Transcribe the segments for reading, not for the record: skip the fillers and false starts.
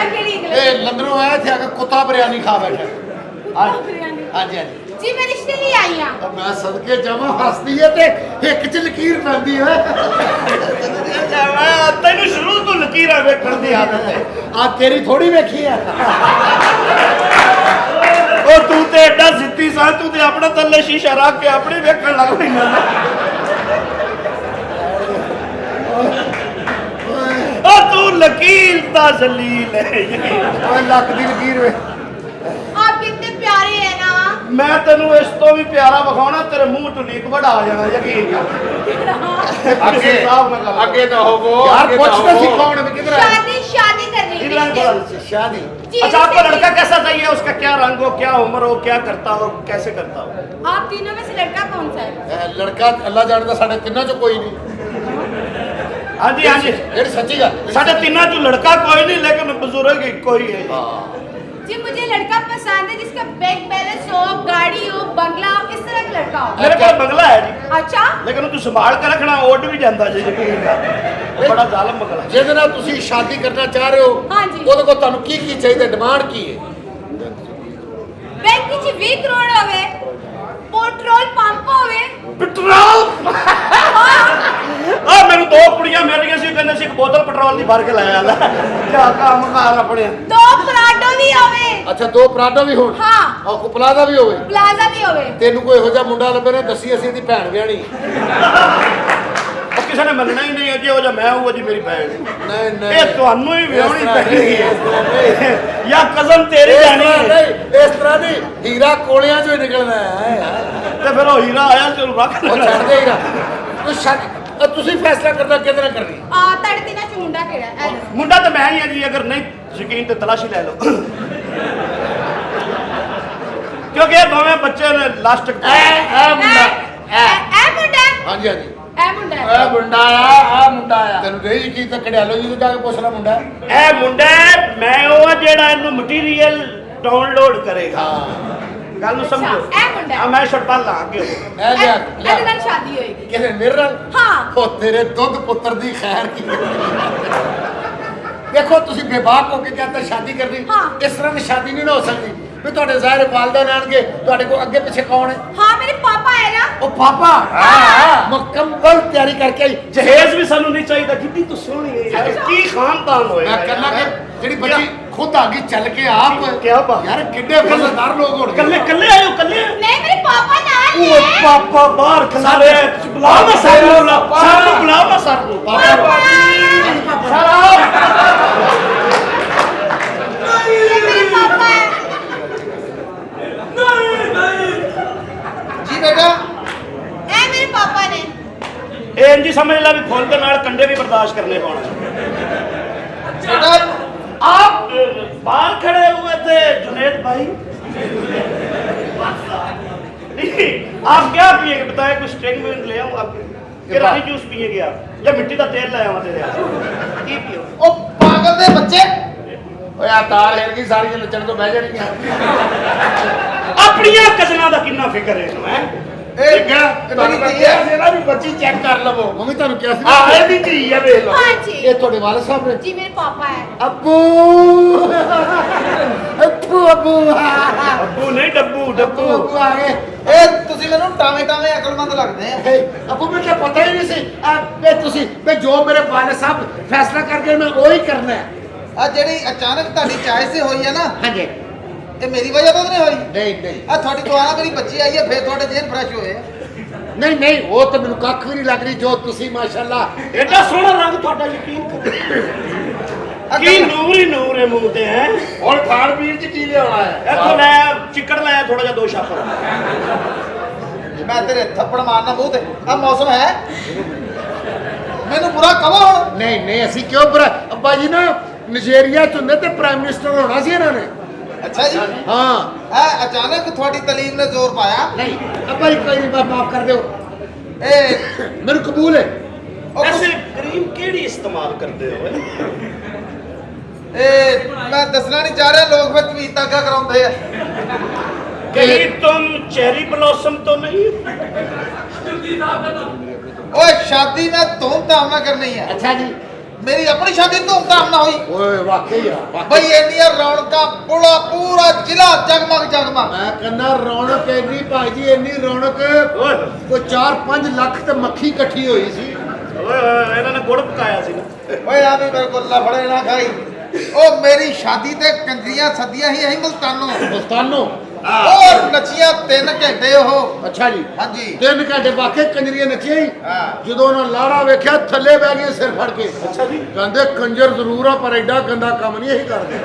लंदनों आया थे आके कुत्ता बिरयानी खा बैठा। हाँ जी जी मैं रिश्ते लिए आई हां। मैं सदके जावा हसदी है ते एक च लकीर पैंदी है। तेन शुरू तो लकीर वेखण दी आदत है। आ तेरी थोड़ी वेखी है। ओ तू ते एडा जिद्दी सा तू ते अपना थल्ले शीशा रख के अपनी वेखण लग पई ना। ओ तू लकीर दा जलील है। ओए लक दी लकीर वे। आप कितने प्यारे हैं ना। मैं तेनू इस तो भी प्यारा विखाना तेरे मुंह चों लीक बड़ा आ जाना यकीन कर। आगे आगे तो होगो यार कुछ तो सिखाओ ना किधर है शादी करनी है। शादी। अच्छा आपको लड़का कैसा चाहिए उसका क्या रंग हो क्या उम्र हो क्या करता हो कैसे करता हो। आप तीनों में से लड़का कौन सा है। लड़का अल्लाह जानदा साडे तिन्ना चो कोई नहीं। हाँ जी हाँ जी जेड़ी सच्ची गल साडे तिन्ना चो लड़का कोई नहीं लेकिन बुजुर्ग कोई है। जी मुझे लड़का पसंद है जिसका बैंक बैलेंस हो गाड़ी हो बंगला हो इस तरह का लड़का हो। मेरे पास बंगला है जी। अच्छा लेकिन तू संभाल के रखना ओड भी जाता जी यकीन कर बड़ा जालम बंगला जिहदे नाल तुसी शादी करना चाह रहे हो हाँ जी ओदे को तुहानू की चाहिए डिमांड की है। बैंक की 20 करोड़ होवे पेट्रोल पंप होवे पेट्रोल आ मेनू दो कुड़ियां मिल गई सी कहंदे सी एक बोतल पेट्रोल दी भर के लाया ला क्या काम कर अपने दो पराठो भी होवे। अच्छा दो पराठा भी होण हाँ और को प्लाजा भी होवे प्लाजा भी होवे। तेनू कोई हो जा मुंडा लबे ने दसी असी दी भैन विआहणी और किसी ने मनना ही नहीं है जो जा मैं हूं जी मेरी बहन नहीं नहीं ये ਤੁਹਾਨੂੰ ही ਵਿਆਹਣੀ ਪੈਣੀ है या कजन तेरी जानी है नहीं इस तरह नहीं हीरा कोलियां चों ही निकलना है ਤੇ ਫਿਰ ਉਹ ਹੀਰਾ ਆਇਆ ਤੇ ਉਹਨੂੰ ਰੱਖ ਉਹ ਛੱਡ ਦੇ ਹੀਰਾ ਤੂੰ ਛੱਡ ਤੁਸੀਂ ਫੈਸਲਾ ਕਰਨਾ ਕਿਹਦੇ ਨਾਲ ਕਰਨੀ ਤੁਹਾਡੇ ਤਿੰਨਾਂ ਚ ਮੁੰਡਾ ਕਿਹੜਾ ਹੈ। ਮੁੰਡਾ ਤਾਂ ਮੈਂ ਹੀ ਆ ਜੀ ਅਗਰ ਨਹੀਂ ਯਕੀਨ ਤੇ ਤਲਾਸ਼ੀ ਲੈ ਲਓ ਕਿਉਂਕਿ ਇਹ ਦੋਵੇਂ ਬੱਚੇ ਨੇ ਲਾਸਟ ਇਹ ਮੁੰਡਾ ਇਹ ਮੁੰਡਾ ਹਾਂਜੀ ਹਾਂਜੀ ਇਹ ਮੁੰਡਾ ਇਹ ਮੁੰਡਾ ਆ ਮੁੰਡਾ ਆ ਤੈਨੂੰ ਨਹੀਂ ਯਕੀਨ ਤਾਂ ਕਢਿਆਲੋ ਜੀ ਤੋਂ ਜਾ ਕੇ ਪੁੱਛ ਲੈ ਮੁੰਡਾ ਇਹ ਮੁੰਡਾ ਮੈਂ ਉਹ ਆ ਜਿਹੜਾ ਇਹਨੂੰ ਮਟੀਰੀਅਲ ਡਾਊਨਲੋਡ ਕਰੇਗਾ ਗੱਲ ਨੂੰ ਸਮਝੋ ਇਹ ਮੁੰਡਾ ਆ ਮੈਂ ਛੜਪਾਲ ਲਾ ਕੇ ਇਹ ਲਿਆ ਇਹਦੇ ਨਾਲ ਸ਼ਾਦੀ ਹੋਏਗੀ। ਕਿਹਦੇ ਮੇਰੇ ਨਾਲ ਹਾਂ ਉਹ ਤੇਰੇ ਦੁੱਧ ਪੁੱਤਰ ਦੀ ਖੈਰ ਕੀ ਦੇਖੋ ਤੁਸੀਂ ਬੇਬਾਕ ਹੋ ਕੇ ਕਹਿੰਦੇ ਸ਼ਾਦੀ ਕਰਨੀ ਇਸ ਤਰ੍ਹਾਂ ਦੀ ਸ਼ਾਦੀ ਨਹੀਂ ਹੋ ਸਕਦੀ ਵੀ ਤੁਹਾਡੇ ਜ਼ਾਹਿਰ ਵਾਲਿदैन ਆਣਗੇ ਤੁਹਾਡੇ ਕੋਲ ਅੱਗੇ ਪਿੱਛੇ ਕੌਣ ਹੈ। ਹਾਂ ਮੇਰੇ ਪਾਪਾ ਹੈ ਨਾ ਉਹ ਪਾਪਾ ਮੁਕੰਮਲ ਤਿਆਰੀ ਕਰਕੇ ਆਈ ਜਹੇਜ਼ ਵੀ ਸਾਨੂੰ ਨਹੀਂ ਚਾਹੀਦਾ ਕਿੰਨੀ ਤੂੰ ਸੋਹਣੀ ਹੈ ਯਾਰ ਕੀ ਖਾਨਦਾਨ ਹੋਇਆ ਮੈਂ ਕਹਿੰਦਾ ਕਿ ਜਿਹੜੀ ਬੱਚੀ ਖੁਦ ਆ ਗਈ ਚੱਲ ਕੇ ਆਪ ਕਿਆ ਬਾਤ ਯਾਰ ਕਿੱਡੇ ਫਜ਼ਲਦਾਰ ਲੋਕ ਹੋਣਗੇ ਕੱਲੇ ਕੱਲੇ ਆਇਓ ਕੱਲੇ ਨਹੀਂ ਮੇਰੇ ਪਾਪਾ ਨਾਲ ਉਹ ਪਾਪਾ ਬਾਹਰ ਖਲਾ ਰਿਹਾ ਬੁਲਾਓ ਨਾ ਸਾਨੂੰ ਬੁਲਾਓ ਨਾ ਸਾਨੂੰ ਪਾਪਾ ਸ਼ਰਾਬ ਮੇਰੇ ਪਾਪਾ ਹੈ। ਜੀ ਬੇਟਾ ਇਹ ਮੇਰੇ ਪਾਪਾ ਨੇ। ਇਹ ਇੰਜੀ ਸਮਝ ਲੈ ਵੀ ਫੁੱਲ ਦੇ ਨਾਲ ਕੰਡੇ ਵੀ ਬਰਦਾਸ਼ਤ ਕਰਨੇ ਪਾਉਣੇ ਬੇਟਾ आप बाहर खड़े हुए थे जुनेद भाई आप क्या पिएंगे बताए कुछ स्ट्रिंग में ले आऊं आपके कि रानी जूस पिएंगे आप या मिट्टी का तेल लाया हुआ तेरे की पियो ਉਹ ਪਾਗਲ ਦੇ ਬੱਚੇ ਓਏ ਆ ਤਾਰ ਹਿਲ ਗਈ ਸਾਰੀਆਂ ਨੱਚਣ ਤੋਂ ਬਹਿ ਜਾਣਗੀਆਂ अपनिया कजना दा कितना फिक्र है इन्हू है ਇਹ ਕਿਹਾ ਤੁਹਾਨੂੰ ਕਿਹਾ ਸੀ ਨਾ ਵੀ ਬੱਚੀ ਚੈੱਕ ਕਰ ਲਵੋ ਮੰਮੀ ਤੁਹਾਨੂੰ ਕਿਹਾ ਸੀ आ ਇਹਦੀ ਧੀ ਹੈ ਵੇਖ ਲਓ हाँ जी ਇਹ ਤੁਹਾਡੇ ਵਾਲਿਦ ਸਾਹਿਬ ਨੇ जी मेरे पापा है। ਅੱਬੂ ਅੱਬੂ ਅੱਬੂ ਅੱਬੂ ਨਹੀਂ ਡੱਬੂ ਡੱਬੂ ਅੱਬੂ ਆ ਗਏ ਇਹ ਤੁਸੀਂ ਮੈਨੂੰ ਟਾਵੇਂ ਟਾਵੇਂ ਅਕਲਮੰਦ ਲੱਗਦੇ ਆ। ਅੱਬੂ ਮੈਨੂੰ ਪਤਾ ਹੀ ਨਹੀਂ ਸੀ ਇਹ ਤੁਸੀਂ ਵੀ ਜੋ ਮੇਰੇ ਵਾਲਿਦ ਸਾਹਿਬ ਫੈਸਲਾ ਕਰਕੇ ਮੈਂ ਉਹ ਹੀ ਕਰਨਾ ਹੈ। ਆ ਜਿਹੜੀ ਅਚਾਨਕ ਤੁਹਾਡੀ ਚਾਇਸ ਹੋਈ ਹੈ ਨਾ ਹਾਂਜੀ ਇਹ ਮੇਰੀ ਵਜ੍ਹਾ ਤੋਂ ਨਹੀਂ ਹੋਈ। ਨਹੀਂ ਨਹੀਂ ਆ ਤੁਹਾਡੀ ਦੁਆਰਾ ਮੇਰੀ ਬੱਚੀ ਆਈ ਹੈ ਫੇਰ ਤੁਹਾਡੇ ਜੇਨ ਫਰੈਸ਼ ਹੋਏ ਆ। ਨਹੀਂ ਨਹੀਂ ਉਹ ਤਾਂ ਮੈਨੂੰ ਕੱਖ ਵੀ ਨਹੀਂ ਲੱਗ ਰਹੀ ਜੋ ਤੁਸੀਂ ਮਾਸ਼ਾਅੱਲਾ ਐਡਾ ਸੋਹਣਾ ਰੰਗ ਤੁਹਾਡਾ ਯਕੀਨ ਕਰੋ ਕੀ ਨੂਰ ਹੀ ਨੂਰ ਹੈ ਮੂੰਹ ਤੇ ਹੈ ਹੁਣ ਖਾਣ ਪੀਣ ਚ ਕੀ ਲਿਆਉਣਾ ਹੈ ਇੱਥੋਂ ਲੈ ਚਿੱਕੜ ਲੈ ਥੋੜਾ ਜਿਹਾ ਦੋ ਛਾਪਰ ਮੈਂ ਤੇਰੇ ਥੱਪੜ ਮਾਰਨਾ ਮੂੰਹ ਤੇ ਆ ਮੌਸਮ ਹੈ ਮੈਨੂੰ ਬੁਰਾ ਕਹੋ ਹੁਣ। ਨਹੀਂ ਨਹੀਂ ਅਸੀਂ ਕਿਉਂ ਬੁਰਾ ਅੱਬਾ ਜੀ ਨਾ ਨਾਈਜੀਰੀਆ ਚ ਹੁੰਦੇ ਤੇ ਪ੍ਰਾਈਮ ਮਿਨਿਸਟਰ ਹੋਣਾ ਸੀ ਇਹਨਾਂ ਨੇ ਅੱਛਾ ਜੀ ਹਾਂ ਆ ਅਚਾਨਕ ਤੁਹਾਡੀ ਤਾਲੀਮ ਨੇ ਜ਼ੋਰ ਪਾਇਆ। ਨਹੀਂ ਅੱਬਾ ਜੀ ਕੋਈ ਨਹੀਂ ਮਾਫ ਕਰ ਦਿਓ ਇਹ ਮੈਨੂੰ ਕਬੂਲ ਹੈ ਉਹ ऐसे क्रीम केड़ी इस्तेमाल करते हो ਇਹ ਮੈਂ ਦੱਸਣਾ ਨਹੀਂ ਚਾਹ ਰਿਹਾ ਲੋਕ ਫਿਰ ਤਵੀਤ ਤਾਗਾ ਕਰਾਉਂਦੇ ਆ। कहीं तुम चेरी ब्लॉसम तो नहीं ਓਏ ਸ਼ਾਦੀ ਮੈਂ ਧੂਮ ਧਾਮ ਨਾਲ ਕਰਨੀ ਹੈ। ਅੱਛਾ ਜੀ ਮੇਰੀ ਆਪਣੀ ਸ਼ਾਦੀ ਧੂਮਧਾਮ ਨਾਲ ਹੋਈ ਓਏ ਵਾਕਈ ਆ ਵਾਕਈ। ਬਈ ਇੰਨੀਆਂ ਰੌਣਕਾਂ ਪੂਰਾ ਜ਼ਿਲ੍ਹਾ ਜਗਮਗ ਜਗਮਗ। ਮੈਂ ਕਹਿੰਦਾ ਰੌਣਕ ਇੰਨੀ ਭਾਈ ਜੀ ਇੰਨੀ ਰੌਣਕ ਓਏ ਕੋਈ 4-5 ਲੱਖ ਤੇ ਮੱਖੀ ਇਕੱਠੀ ਹੋਈ ਸੀ। ਓਏ ਇਹਨਾਂ ਨੇ ਗੁੜ ਪਕਾਇਆ ਸੀ ਨਾ। ਓਏ ਆ ਵੀ ਮੇਰੇ ਕੋਲ ਲਫੜੇ ਨਾ ਖਾਈ। ਉਹ ਮੇਰੀ ਸ਼ਾਦੀ ਤੇ ਕੰਜਰੀਆਂ ਸੱਦੀਆਂ ਹੀ ਅਸੀਂ ਮੁਲਤਾਨੋਂ। ਮੁਸਤਾਨੋ ਉਹ ਨੱਚੀਆਂ 3 ਘੰਟੇ ਉਹ। ਅੱਛਾ ਜੀ ਹਾਂਜੀ 3 ਘੰਟੇ ਵਾਕਈ ਕੰਜਰੀਆਂ ਨੱਚੀਆਂ ਹੀ। ਹਾਂ। ਜਦੋਂ ਉਹਨਾਂ ਲਾੜਾ ਵੇਖਿਆ ਥੱਲੇ ਬਹਿ ਗਏ ਸਿਰ ਫੜ ਕੇ। ਅੱਛਾ ਜੀ। ਕਹਿੰਦੇ ਕੰਜਰ ਜ਼ਰੂਰ ਆ ਪਰ ਐਡਾ ਗੰਦਾ ਕੰਮ ਨਹੀਂ ਅਸੀਂ ਕਰਦੇ।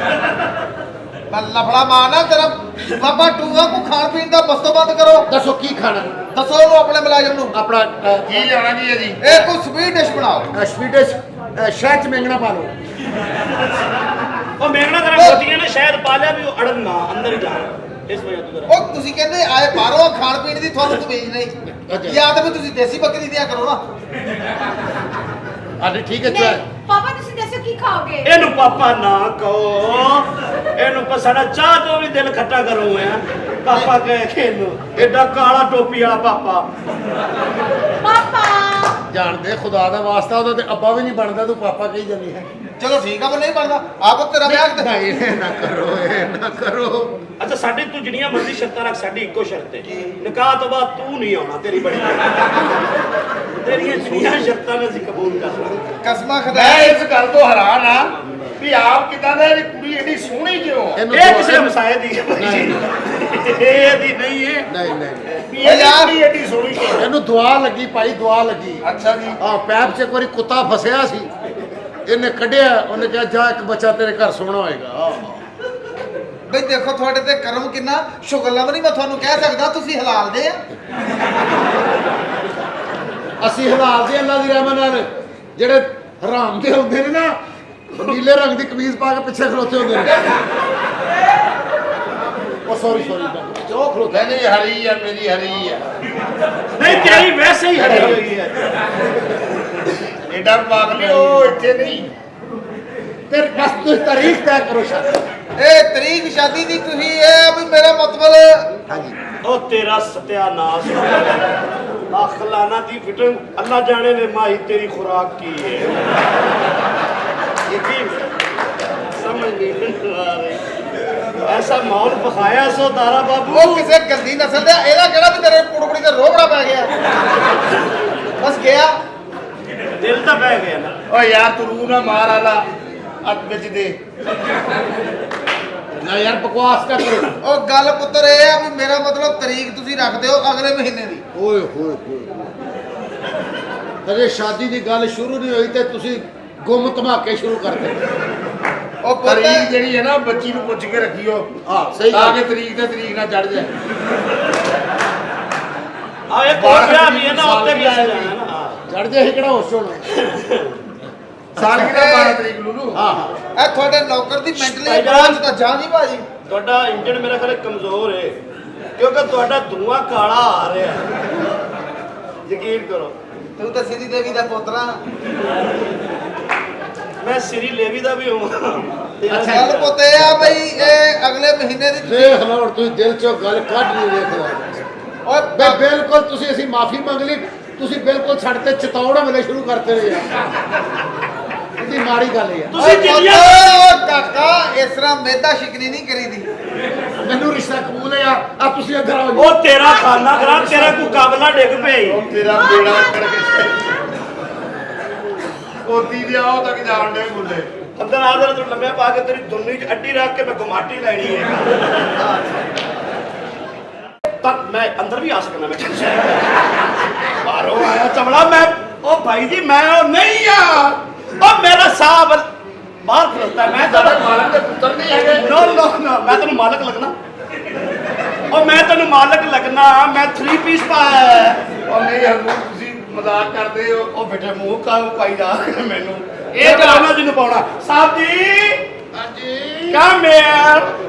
ਮੈਂ ਲਫੜਾ ਮਾਰਨਾ ਤੇਰਾ ਬਾਬਾ ਟੂਆ ਕੋ ਖਾਣ ਪੀਣ ਦਾ ਬਸਤੋਬੰਦ ਕਰੋ। ਦੱਸੋ ਕੀ ਖਾਣਾ? ਦੱਸੋ ਉਹਨੂੰ ਆਪਣੇ ਮੁਲਾਜ਼ਮ ਨੂੰ ਆਪਣਾ ਕੀ ਲਿਆਉਣਾ ਜੀ ਹੈ ਜੀ? ਇਹ ਕੋਈ ਸਵੀਟ ਡਿਸ਼ ਬਣਾਓ। ਸਵੀਟਿਸ਼ ਸ਼ਹਿਦ ਚ ਮੈਂਗਣਾ ਪਾ ਲਓ। ਉਹ ਮੇਗਣਾ ਤੇਰਾ ਮੋਤੀਆਂ ਨੇ ਸ਼ਾਇਦ ਪਾ ਲਿਆ ਵੀ ਉਹ ਅੜਨ ਨਾ ਅੰਦਰ ਹੀ ਜਾਣ ਇਸ ਵਜ੍ਹਾ ਤੋਂ ਉਹ ਤੁਸੀਂ ਕਹਿੰਦੇ ਆਏ ਬਾਹਰੋਂ ਖਾਣ ਪੀਣ ਦੀ ਤੁਹਾਨੂੰ ਤਮੀਜ਼ ਅੱਛਾ। ਨਹੀਂ। ਜਾਂ ਤਾਂ ਵੀ ਤੁਸੀਂ ਦੇਸੀ ਬੱਕਰੀ ਦਿਆ ਕਰੋ ਨਾ। ਹਾਂਜੀ ਠੀਕ ਹੈ नहीं ਚਲ। पापा तुसी दसो की खाओगे ਇਹਨੂੰ ਪਾਪਾ ਨਾ ਕਹੋ ਇਹਨੂੰ ਪਸਣਾ ਚਾਹ ਤੋਂ ਵੀ ਦਿਲ ਖੱਟਾ ਕਰੂੰ ਮੈਂ ਪਾਪਾ ਕਹੇ ਕਿ ਇਹਨੂੰ ਐਡਾ ਕਾਲਾ ਟੋਪੀ ਵਾਲਾ ਪਾਪਾ पापा ਜਾਣਦੇ ਖੁਦਾ ਦਾ ਵਾਸਤਾ ਉਹਦਾ ਤੇ ਅੱਬਾ ਵੀ ਨਹੀਂ ਬਣਦਾ ਤੂੰ ਪਾਪਾ ਕਹੀ ਜਾਂਦੀ ਹੈ। ਚਲੋ ਠੀਕ ਆ ਪਰ ਨਹੀਂ ਬਣਦਾ ਆਪ ਤੇਰਾ ਵਿਆਹ ਕਿਤੇ ਨਹੀਂ ਇਹ ਨਾ ਕਰੋ ਇਹ ਨਾ ਕਰੋ। ਅੱਛਾ ਸਾਡੀ ਤੂੰ ਜਿਹੜੀਆਂ ਮਰਜ਼ੀ ਸ਼ਰਤਾਂ ਰੱਖ ਸਾਡੀ ਇੱਕੋ ਸ਼ਰਤ ਹੈ ਨਿਕਾਹ ਤੋਂ ਬਾਅਦ ਤੂੰ ਨਹੀਂ ਆਉਣਾ ਤੇਰੀ ਬੜੀ ਤੇਰੀਆਂ ਜਿਹੜੀਆਂ ਸ਼ਰਤਾਂ ਨੇ ਅਸੀਂ ਕਬੂਲ ਕਰ ਲਾਂਗੇ ਕਸਮਾਂ ਖੁਦਾ ਮੈਂ ਇਸ ਗੱਲ ਤੋਂ ਹੈਰਾਨ ਆ ਵੀ ਆਪ ਕਿਦਾਂ ਦਾ ਇਹ ਕੁੜੀ ਏਡੀ ਸੋਹਣੀ ਕਿਉਂ ਆ? ਇਹਨੂੰ ਇਹ ਦੁਆ- ਕਿਸੇ ਮਸਾਏ ਦੀ ਹੈ ਭਾਈ ਇਹਦੀ ਨਹੀਂ ਹੈ ਨਹੀਂ ਨਹੀਂ ਵੀ ਇਹ ਕੁੜੀ ਏਡੀ ਸੋਹਣੀ ਕਿਉਂ ਆ? ਇਹਨੂੰ ਦੁਆ ਲੱਗੀ ਭਾਈ ਦੁਆ ਲੱਗੀ। ਅੱਛਾ ਜੀ ਆ ਪੈਪ 'ਚ ਇੱਕ ਵਾਰੀ ਕੁੱਤਾ ਫਸਿਆ ਸੀ ਇਹਨੇ ਕੱਢਿਆ ਉਹਨੇ ਕਿਹਾ ਜਾ ਇੱਕ ਬੱਚਾ ਤੇਰੇ ਘਰ ਸੋਹਣਾ ਹੋਏਗਾ। ਬਈ ਦੇਖੋ ਤੁਹਾਡੇ ਤੇ ਕਰਮ ਕਿੰਨਾ ਸ਼ੁਗਲਾਂ ਨਹੀਂ ਮੈਂ ਤੁਹਾਨੂੰ ਕਹਿ ਸਕਦਾ ਤੁਸੀਂ ਹਲਾਲ ਦੇ ਆ। ਅਸੀਂ ਹਲਾਲ ਦੇ ਅੱਲਾ ਦੀ ਰਹਿਮਤ ਨਾਲ ਜਿਹੜੇ ਹਰਾਮ ਦੇ ਹੁੰਦੇ ਨੇ ਨਾ ਨੀਲੇ ਰੰਗ ਦੀ ਕਮੀਜ਼ ਪਾ ਕੇ ਪਿੱਛੇ ਖਲੋਤੇ ਹੁੰਦੇ ਨੇ। ਉਹ ਸੌਰੀ ਜੋ ਖਲੋਤੇ ਨਹੀਂ ਨਹੀਂ ਹਰੀ ਆ ਮੇਰੀ ਹਰੀ ਆ ਨਹੀਂ ਤੇਰੀ ਵੈਸੇ ਹੀ ਹਟੀ ਹੋਈ ਹੈ ਏਡਾ ਪਾਕ ਨਹੀਂ ਉਹ ਇੱਥੇ ਨਹੀਂ ਤੇ ਬਸ ਤੁਸੀਂ ਤਾਰੀਖ ਤੈਅ ਕਰੋ ਸ਼ਾਇਦ। ਇਹ ਤਰੀਕ ਸ਼ਾਦੀ ਦੀ ਤੁਸੀਂ ਇਹ ਵੀ ਮੇਰਾ ਮਤਲਬ ਹਾਂਜੀ ਉਹ ਤੇਰਾ ਸਤਿਆਨਾਸ਼ ਆਖਲਾਨਾ ਦੀ ਫਿਟਿੰਗ ਅੱਲਾ ਜਾਣੇ ਨੇ ਮਾਈ ਤੇਰੀ ਖੁਰਾਕ ਕੀ ਹੈ ਯਕੀਨ ਸਮਝ ਨਹੀਂ ਆ ਰਹੀ ਐਸਾ ਮਾਹੌਲ ਪਖਾਇਆ ਸੋ ਦਾਰਾ ਬਾਬੂ ਉਹ ਕਿਸੇ ਗੰਦੀ ਨਸਲ ਦਾ ਇਹਦਾ ਕਿਹੜਾ ਵੀ ਤੇਰੇ ਕੁੜਕੁੜੀ ਤੇ ਰੋਬੜਾ ਪੈ ਗਿਆ। ਬਸ ਗਿਆ ਦਿਲ ਤਾਂ ਬਹਿ ਗਿਆ ਨਾ ਓ ਯਾਰ ਤੂੰ ਰੂਹ ਨਾ ਮਾਰ ਆਲਾ ਅੱਗ ਵਿੱਚ ਦੇ ਨਾ ਯਾਰ ਬਕਵਾਸ ਨਾ ਕਰੋ। ਉਹ ਗੱਲ ਪੁੱਤਰ ਇਹ ਆ ਵੀ ਮੇਰਾ ਮਤਲਬ ਤਰੀਕ ਤੁਸੀਂ ਰੱਖਦੇ ਹੋ ਅਗਲੇ ਮਹੀਨੇ ਦੀ। ਓਏ ਹੋਏ ਹੋਏ ਅਜੇ ਸ਼ਾਦੀ ਦੀ ਗੱਲ ਸ਼ੁਰੂ ਨਹੀਂ ਹੋਈ ਤੇ ਤੁਸੀਂ ਗੁੰਮ ਧਮਾਕੇ ਸ਼ੁਰੂ ਕਰ ਦਿੱਤੇ। ਉਹ ਪੁੱਤ ਤਰੀਕ ਜਿਹੜੀ ਹੈ ਨਾ ਬੱਚੀ ਨੂੰ ਪੁੱਛ ਕੇ ਰੱਖਿਓ ਹਾਂ ਸਹੀ ਤਾਂ ਗੱਲ ਕਿ ਤਰੀਕ ਤੇ ਤਰੀਕ ਨਾ ਚੜ ਜਾਏ ਆ ਇਹ ਕੋਲ ਪਿਆ ਵੀ ਹੈ ਨਾ ਉੱਤੇ ਵੀ ਆ ਜਾਣਾ ਨਾ ਚੜ ਜੇ ਅਸੀਂ ਕਿਹੜਾ ਹੋਸ਼ ਹੋਣਾ। ਸਾਲਗਿਰਾ 12 ਤਰੀਕ ਨੂੰ ਹਾਂ ਹਾਂ ਇਹ ਤੁਹਾਡੇ ਨੌਕਰ ਦੀ ਮੈਂਟਲੀ ਭਾਈ ਜਾਨ। ਅਪਰੋਚ ਤਾਂ ਜਾਣੀ ਭਾਜੀ। ਤੁਹਾਡਾ ਇੰਜਣ ਮੇਰਾ ਖਿਆਲ ਕਮਜ਼ੋਰ ਹੈ ਕਿਉਂਕਿ ਤੁਹਾਡਾ ਧੂਆਂ ਕਾਲਾ ਆ ਰਿਹਾ ਯਕੀਨ ਕਰੋ ਤੂੰ ਤਾਂ ਸਿੱਧੀ ਦੇਵੀ ਦਾ ਪੋਤਰਾ। ਮੈਂ ਸ੍ਰੀ ਲੇਵੀ ਦਾ ਵੀ ਹਾਂ ਅੱਛਾ। ਗੱਲ ਪੁੱਤ ਇਹ ਆ ਬਈ ਇਹ ਅਗਲੇ ਮਹੀਨੇ ਦੀ ਤੁਸੀਂ ਦੇਖ ਲਓ ਹੁਣ ਤੁਸੀਂ ਦਿਲ ਚੋਂ ਗੱਲ ਕੱਢ ਨਹੀਂ ਵੇਖ ਲਓ ਓਏ ਬਈ ਬਿਲਕੁਲ ਤੁਸੀਂ ਅਸੀਂ ਮਾਫੀ ਮੰਗ ਲਈ ਤੁਸੀਂ ਬਿਲਕੁਲ ਸਾਡੇ ਤੇ ਚਿਤਾਉਣ ਵੇਲੇ ਸ਼ੁਰੂ ਕਰਤੇ ਰਹੇ ਯਾਰ ਇਹਦੀ ਮਾੜੀ ਗੱਲ ਹੈ ਤੁਸੀਂ ਜਿੰਨੀਆਂ ਓਏ ਕਾਕਾ ਇਸ ਤਰ੍ਹਾਂ ਮੇਦਾ ਸ਼ਿਕਨੀ ਨਹੀਂ ਕਰੀਦੀ। ਮੈਨੂੰ ਰਿਸ਼ਤਾ ਕਬੂਲ ਹੈ ਆ ਤੁਸੀਂ ਇੱਧਰ ਆਓ ਜੀ। ਉਹ ਤੇਰਾ ਖਾਨਾ ਖਰਾਬ ਤੇਰਾ ਕੋਈ ਕਾਬਲਾ ਡਿੱਗ ਪਈ ਉਹ ਤੇਰਾ ਬੇੜਾ ਕਰਕੇ ਕੋਤੀ ਦੇ ਆਓ ਤੱਕ ਜਾਣ ਦੇ ਮੁੰਡੇ ਅੰਦਰ ਆ ਜਰਾ ਤੂੰ ਲੰਮੇ ਪਾ ਕੇ ਤੇਰੀ ਦੁੰਨੀ ਚ ਅੱਡੀ ਰੱਖ ਕੇ ਮੈਂ ਗੁਮਾਟੀ ਲੈਣੀ ਹੈ ਤਾਂ ਮੈਂ ਅੰਦਰ ਵੀ ਆ ਸਕਦਾ ਮੈਂ ਬਾਹਰੋਂ ਆਇਆ ਚਮੜਾ ਮੈਂ ਉਹ ਭਾਈ ਜੀ ਮੈਂ ਉਹ ਨਹੀਂ ਆ ਉਹ ਮੇਰਾ ਸਾਹਬ ਬਾਹਰ ਖਲੋਤਾ ਮੈਂ ਤਾਂ ਮਾਲਕ ਦੇ ਪੁੱਤਰ ਨਹੀਂ ਹੈਗੇ ਨੋ ਨੋ ਨੋ ਮੈਂ ਤੈਨੂੰ ਮਾਲਕ ਲੱਗਣਾ ਉਹ ਮੈਂ ਤੈਨੂੰ ਮਾਲਕ ਲੱਗਣਾ ਮੈਂ 3 ਪੀਸ ਪਾਇਆ ਹੈ। ਉਹ ਨਹੀਂ ਹਜ਼ੂਰ ਤੁਸੀਂ ਮਜ਼ਾਕ ਕਰਦੇ ਹੋ ਉਹ ਬੇਟੇ ਮੂੰਹ ਕਾਹਨੂੰ ਪਾਈ ਜਾ ਮੈਨੂੰ ਇਹ ਕਰਾਉਣਾ ਜਿਹਨੂੰ ਪਾਉਣਾ ਸਾਹਿਬ ਜੀ ਹਾਂਜੀ ਕਮ ਹੇਅਰ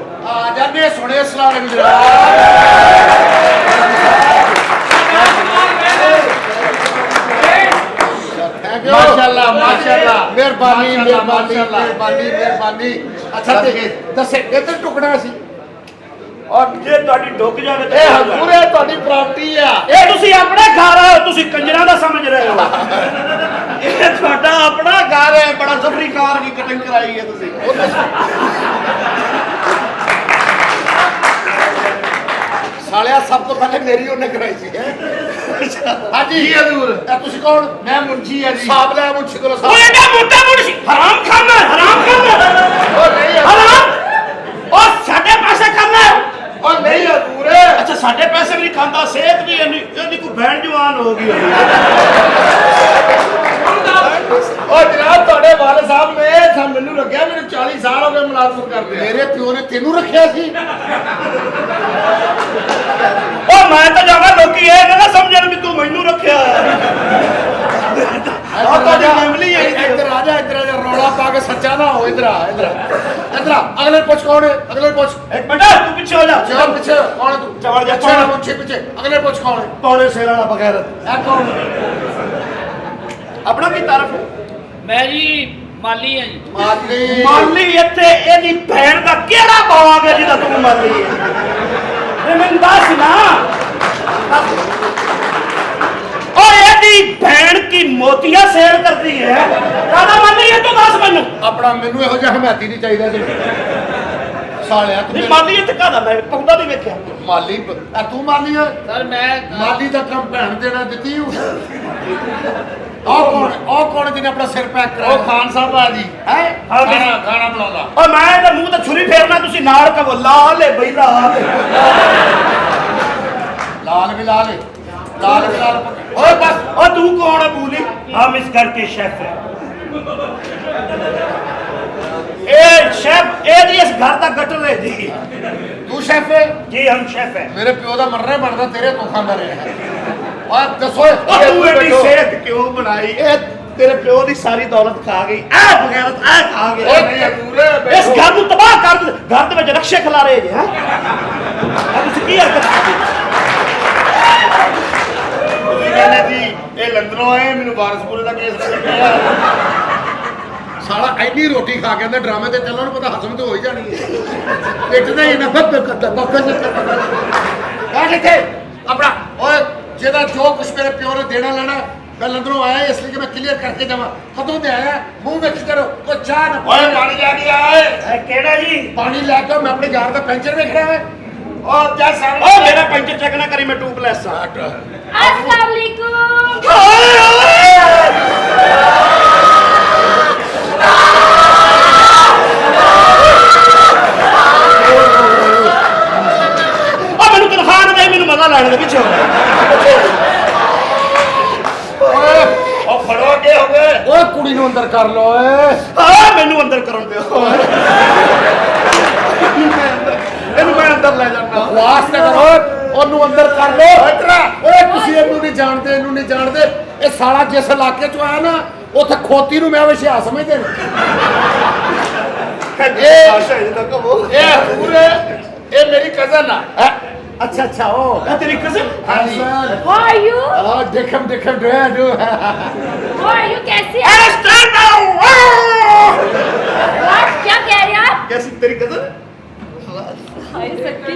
ਆ ਜਾਂਦੇ ਸੋਹਣੇ ਸਲਾਮ ਮਾਸ਼ਾਅੱਲਾ ਮਾਸ਼ਾਅੱਲਾ ਮਿਹਰਬਾਨੀ ਮਿਹਰਬਾਨੀ ਮਾਸ਼ਾਅੱਲਾ। ਮਿਹਰਬਾਨੀ ਮਿਹਰਬਾਨੀ ਅੱਛਾ ਤੇ ਦੱਸੇ ਇਹ ਤੇ ਟੁਕੜਾ ਸੀ ਔਰ ਜੇ ਤੁਹਾਡੀ ਡੁੱਕ ਜਾਵੇ ਤਾਂ ਇਹ ਹਜ਼ੂਰ ਹੈ ਤੁਹਾਡੀ ਪ੍ਰਾਪਰਟੀ ਆ ਇਹ ਤੁਸੀਂ ਆਪਣੇ ਘਰ ਆਓ ਤੁਸੀਂ ਕੰਜਰਾਂ ਦਾ ਸਮਝ ਰਹੇ ਹੋ ਇਹ ਤੁਹਾਡਾ ਆਪਣਾ ਘਰ ਹੈ, ਬੜਾ ਸਫਰੀ ਕਾਰ ਕੀ ਕਟਿੰਗ ਕਰਾਈ ਹੈ ਤੁਸੀਂ। ਸਾਲਿਆ ਸਭ ਤੋਂ ਪਹਿਲੇ ਮੇਰੀ ਉਹਨੇ ਕਰਾਈ ਸੀ ਹਾਂਜੀ ਜੀ ਹਜ਼ੂਰ। ਇਹ ਤੁਸੀਂ ਕੌਣ? ਮੈਂ ਮੁੰਸ਼ੀ ਆ ਜੀ। ਹਿਸਾਬ ਲੈ ਮੁੰਸ਼ੀ ਕੋਲ ਉਹ ਹਿਸਾਬ। ਐਡਾ ਮੋਟਾ ਮੁੰਸ਼ੀ ਹਰਾਮ ਖਾਨਾ, ਹਰਾਮ ਖਾਨਾ, ਉਹ ਨਹੀਂ ਹਰਾਮ। ਉਹ ਸਾਡੇ ਪੈਸੇ ਖਾਨਾ ਹੈ। ਉਹ ਨਹੀਂ ਹਜ਼ੂਰ। ਅੱਛਾ ਸਾਡੇ ਪੈਸੇ ਵੀ ਨਹੀਂ ਖਾਂਦਾ, ਸਿਹਤ ਵੀ ਇਹਦੀ ਕੋਈ ਭੈਣ ਜਵਾਨ ਹੋ ਗਈ। ਉਹ ਜਨਾਬ ਤੁਹਾਡੇ ਵਾਲੇ ਸਾਹਿਬ ਨੇ ਮੈਨੂੰ ਲੱਗਿਆ ਮੈਨੂੰ 40 ਸਾਲ ਹੋ ਗਏ ਮੁਲਾਜ਼ਮਤ ਕਰਦੇ। ਮੇਰੇ ਪਿਓ ਨੇ ਤੈਨੂੰ ਰੱਖਿਆ ਸੀ। ਉਹ ਮੈਂ ਤਾਂ ਜਾਵਾਂ, ਲੋਕੀ ਇਹ ਨਾ ਸਮਝਣ ਵੀ ਤੂੰ ਮੈਨੂੰ ਰੱਖਿਆ ਆ ਤੁਹਾਡੀ ਫੈਮਿਲੀ ਹੈ। ਇੱਧਰ ਆ ਜਾ, ਇੱਧਰ ਆ ਜਾ, ਰੌਲਾ ਪਾ ਕੇ ਸੱਚਾ ਨਾ ਹੋ। ਇੱਧਰ ਆ, ਇੱਧਰ ਆ, ਇੱਧਰ ਆ। ਅਗਲੇ ਨੂੰ ਪੁੱਛ ਕੌਣ ਹੈ? ਅਗਲੇ ਨੂੰ ਪੁੱਛ। ਇੱਕ ਮਿੰਟ ਤੂੰ ਪਿੱਛੇ ਹੋ ਜਾ। ਚੱਲ ਪਿੱਛੇ ਕੌਣ ਹੈ ਤੂੰ? ਚੱਲ ਜਾ, ਪਿੱਛੇ ਨਾ ਮੁੰਸ਼ੀ ਪਿੱਛੇ। ਅਗਲੇ ਨੂੰ ਪੁੱਛ ਕੌਣ ਹੈ? ਪੌਣੇ ਸਿਰ ਵਾਲਾ ਬਗੈਰਤ। ਇਹ ਕੌਣ? ਆਪਣਾ ਕੀ ਤਾਰਫ ਹੈ? ਮੈਂ ਜੀ ਮਾਲੀ ਹਾਂ ਜੀ। ਮਾਲੀ। ਮਾਲੀ ਇੱਥੇ ਇਹਦੀ ਭੈਣ ਦਾ ਕਿਹੜਾ ਬਾਗ ਹੈ ਜਿਹਦਾ ਤੂੰ ਮਾਲੀ ਹੈ? ਇਹ ਮੈਨੂੰ ਦੱਸ ਨਾ। ਉਹ ਇਹਦੀ ਭੈਣ ਕੀ ਮੋਤੀਆਂ ਸੇਲ ਕਰਦੀ ਹੈ? ਕਾਹਦਾ ਮਾਲੀ ਹੈ ਤੂੰ ਦੱਸ ਮੈਨੂੰ। ਆਪਣਾ ਮੈਨੂੰ ਇਹੋ ਜਿਹਾ ਹਮਾਇਤੀ ਨਹੀਂ ਚਾਹੀਦਾ ਤੈਨੂੰ ਸਾਲਿਆ। ਤੂੰ ਨਹੀਂ ਮੇਰੇ- ਮਾਲੀ ਇੱਥੇ ਕਾਹਦਾ, ਮੈਂ ਪੌਦਾ ਨਹੀਂ ਵੇਖਿਆ। ਮਾਲੀ ਤੂੰ ਮਾਲੀ ਹੈ? ਸਰ ਮੈਂ ਮਾਲੀ ਦਾ ਕੰਮ ਭੈਣ ਦੇਣਾ ਦਿੱਤੀ ਹੂੰ। ਉਹ ਕੌਣ ਜਿਹਨੇ ਆਪਣਾ ਸਿਰ ਪੈਕ ਉਹ ਕਰਾਇਆ? ਖਾਨ ਸਾਹਿਬ ਆ ਜੀ। ਹੈ ਖਾਣਾ ਬਣਾਉਂਦਾ। ਉਹ ਮੈਂ ਇਹਦੇ ਮੂੰਹ ਤੇ ਛੁਰੀ ਫੇਰਨਾ, ਤੁਸੀਂ ਨਾਲ ਕਹੋ ਲਾਲ ਹੈ ਬਈ ਲਾਲ। ਲਾਲ ਵੀ ਲਾਲ ਹੈ, ਲਾਲ ਵੀ ਲਾਲ। ਓਏ ਬਸ। ਉਹ ਤੂੰ ਕੌਣ ਹੈ ਬੂਲੀ? ਹਮ ਇਸ घर के शेफ है। ਇਹ ਸ਼ੈਫ ਇਹਦੀ ਇਸ ਘਰ ਦਾ ਗਟਰ ਹੈ ਜੀ। ਤੂੰ ਸ਼ੈਫ ਹੈ? ਜੀ ਹਮ ਸ਼ੈਫ ਹੈ। ਮੇਰੇ ਪਿਓ ਦਾ ਮਰਨਾ ਬਣਦਾ, ਤੇਰੇ ਤੋਂ ਖਾਂਦਾ ਰਿਹਾ। ਆ ਦੱਸੋ ਉਹ ਤੂੰ ਐਡੀ ਸਿਹਤ ਕਿਉਂ ਬਣਾਈ? ਇਹ ਤੇਰੇ ਪਿਓ ਦੀ ਸਾਰੀ ਦੌਲਤ ਖਾ ਗਈ। ਐ ਬਗੈਰਤ ਐ ਖਾ ਉਹ ਗਿਆ। ਨਹੀਂ ਹਜ਼ੂਰ। ਇਸ ਘਰ ਨੂੰ ਤਬਾਹ ਕਰ ਦੇ। ਘਰ ਦੇ ਵਿੱਚ ਰਕਸ਼ੇ ਖਿਲਾ ਰਹੇ ਜੀ। ਹੈ ਤੁਸੀਂ ਕੀ ਹਰਕਤ ਕੀਤੀ? ਤੁਸੀਂ ਕਹਿੰਦੇ ਜੀ ਇਹ ਲੰਡਨੋਂ ਆਏ, ਮੈਨੂੰ ਵਾਰਸਪੁਰੇ ਦਾ ਕੇਸ ਕੱਟਿਆ। ਸਾਲਾ ਐਨੀ ਰੋਟੀ ਖਾ ਕੇ ਆਂਦਾ ਡਰਾਮੇ ਤੇ ਚੱਲਣ ਨੂੰ ਪਤਾ ਹਜ਼ਮ ਤੇ ਹੋ ਹੀ ਜਾਣੀ ਹੈ। ਪਿੱਟ ਦੇ ਇਹਨਾਂ ਬੱਬ ਕਰਦਾ ਬੱਬ ਆ ਕਿੱਥੇ ਆਪਣਾ। ਓਏ ਜਿਹਦਾ ਜੋ ਕੁਛ ਮੇਰੇ ਪਿਓ ਨੇ ਦੇਣਾ ਲੈਣਾ, ਮੈਂ ਲੰਡਨੋਂ ਆਇਆ ਇਸ ਲਈ ਕਿ ਮੈਂ ਕਲੀਅਰ ਕਰਕੇ ਜਾਵਾਂ। ਕਦੋਂ ਦੇ ਆਇਆ? ਮੂੰਹ ਵੇਖ ਕਰੋ। ਕੋਈ ਚਾਹ ਨਾ ਓਏ ਪਾਣੀ ਜਾ ਕੇ ਆਏ। ਇਹ ਕਿਹੜਾ ਜੀ? ਪਾਣੀ ਲੈ ਕੇ ਮੈਂ ਆਪਣੇ ਯਾਰ ਦਾ ਪੈਂਚਰ ਵੇਖਣਾ ਹੈ। ਉਹ ਜਾ ਸਾਹਮਣੇ। ਓ ਮੇਰਾ ਪੈਂਚਰ ਚੈੱਕ ਨਾ ਕਰੀ, ਮੈਂ ਟੂਬਲੈਸ ਆ। अस्सलाम वालेकुम। ਮੈਨੂੰ ਤਨਖਾਹ ਨਾ ਦੇ, ਮੈਨੂੰ ਮਜ਼ਾ ਲੈਣ ਦੇ ਪਿੱਛੇ। ਉਹ ਫੜੋ ਅੱਗੇ ਹੋ ਗਏ। ਓਏ ਕੁੜੀ ਨੂੰ ਅੰਦਰ ਕਰ ਲੋ ਓਏ। ਮੈਨੂੰ ਅੰਦਰ ਕਰਨ ਦਿਓ। ਇਹਨੂੰ ਮੈਂ ਅੰਦਰ ਲੈ ਜਾਣਾ। ਵਾਸ ਨਾ ਕਰੋ, ਉਹਨੂੰ ਅੰਦਰ ਕਰ ਲੋ। ਓਏ ਤੁਸੀਂ ਇਹਨੂੰ ਨਹੀਂ ਜਾਣਦੇ, ਇਹਨੂੰ ਨਹੀਂ ਜਾਣਦੇ। ਇਹ ਸਾਲਾ ਜਿਸ ਇਲਾਕੇ ਚੋਂ ਆਇਆ ਨਾ, ਉੱਥੇ ਖੋਤੀ ਨੂੰ ਮੈਂ ਵਿਸ਼ਾ ਸਮਝਦੇ ਨੇ। ਇਹ ਆਸ਼ਾ ਇਹਦਾ ਕਹੋ। ਇਹ ਹਜ਼ੂਰ ਇਹ ਮੇਰੀ ਕਜ਼ਨ ਆ। ਅੱਛਾ ਅੱਛਾ ਉਹ ਇਹ ਤੇਰੀ ਕਜ਼ਨ? ਹਾਂਜੀ। How are you? ਆ ਦੇਖਮ ਡੂ How are you? कैसे हैं? Stand What? क्या कह रहे हैं आप? कैसी तेरी कजन? हाय सच्ची